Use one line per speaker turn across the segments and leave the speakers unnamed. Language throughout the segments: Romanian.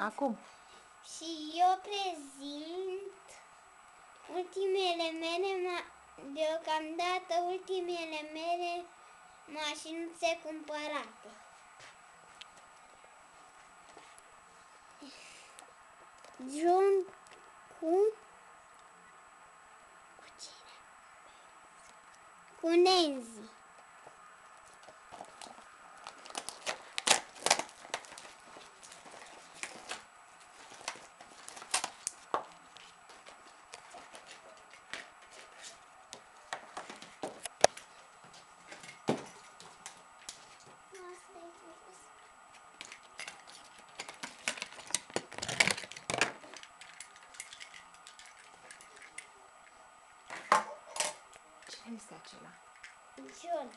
Acum.
Și eu prezint deocamdată ultimele mele mașinuțe cumpărate. John cu Nancy.
Cine este acela?
John.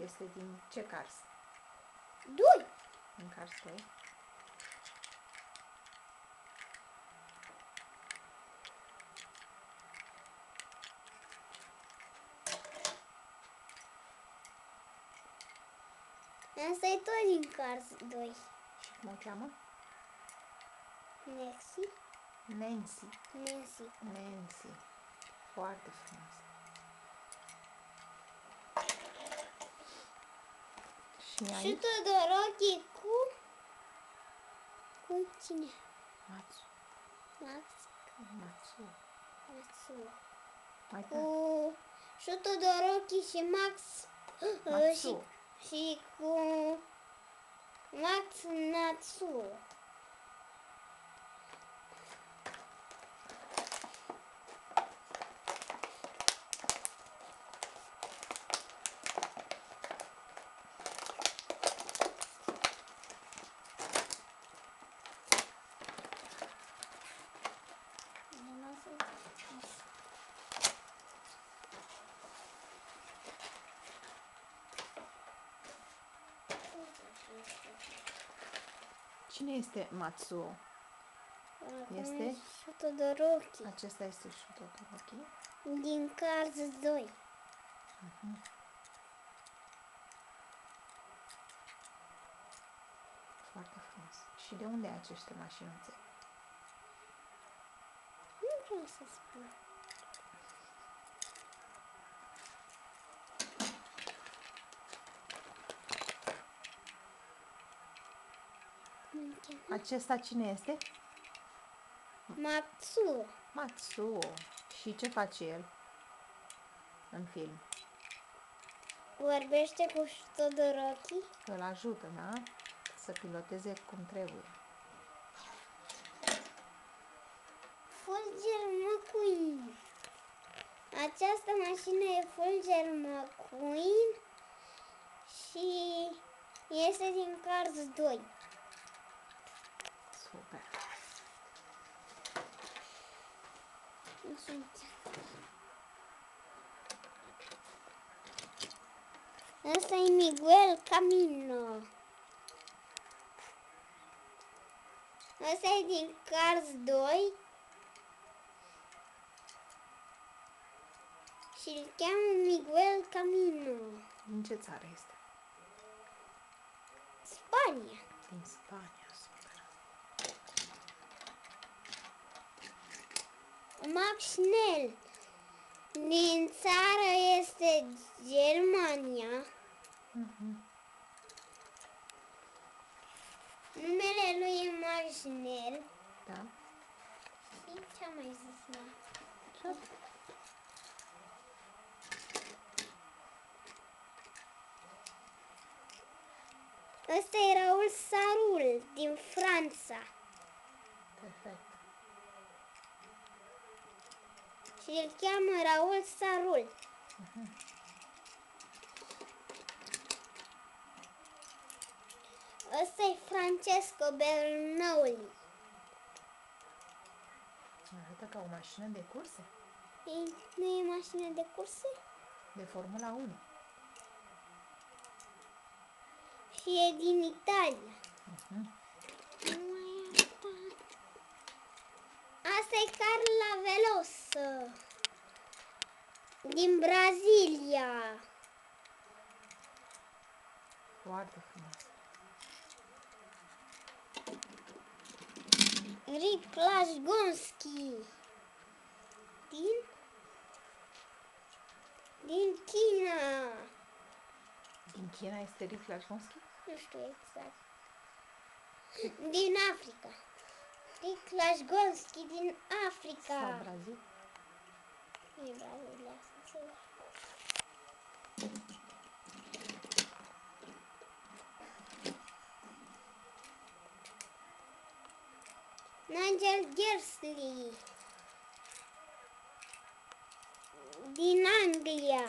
Este din ce Cars?
2.
În Cars 2.
Asta e tot din Cars 2.
Și cum o cheamă?
Nancy.
Nancy. Foarte frumos. Și
Și
aici?
Todoroki cu cine?
Matsu. Mai
Cu
tare.
și Todoroki și
Matsu.
și cu Max Natsuo.
Cine este Matsuo? Este?
Și Todoroki.
Acesta este și Todoroki.
Din Cars 2.
Foarte frumos. Și de unde acește mașinuțe?
Nu vreau să spun.
Acesta cine este?
Matsuo.
Matsuo. Și ce face el în film?
Vorbește cu Todoroki.
Îl ajută, da? Să piloteze cum trebuie.
Fulger McQueen. Această mașină e Fulger McQueen și este din Cars 2.
Super.
Asta e Miguel Camino. Asta e din Cars 2 și îl cheamă Miguel Camino.
Din ce țară este?
Spania.
Din Spania. Super.
Max Schnell. Din țară este Germania. Numele lui e Max Schnell.
Da?
Și ce am mai zis?
Ce?
Ăsta e Raul Sarul din Franța.
Perfect.
Și îl cheamă Raul Sarul. Ăsta e Francesco Bernoulli.
Arată ca o mașină de curse.
Ei, nu e mașină de curse?
De Formula 1.
Și e din Italia. Asta e Carla Veloso. Din Brazilia.
Foarte frumos.
Rick Lasgonski. Din China.
Din China este Rick Lasgonski?
Nu știu exact. Din Africa. Rick Lasgonski din Africa.
Sau Brazil?
Nu e Brazilia, să se vede. Nigel Gersley din Anglia.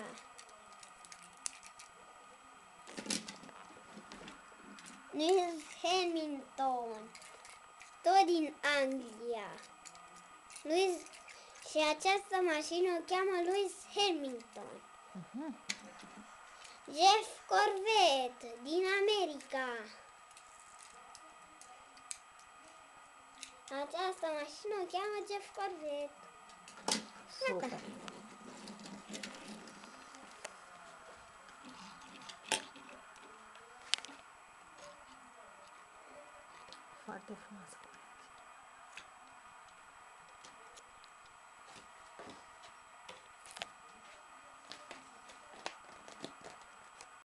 Lewis Hamilton, tot din Anglia. Și această mașină o cheamă Lewis Hamilton. Jeff Corvette din America. Această mașină o cheamă Jeff Corvette.
Super. Foarte frumoasă.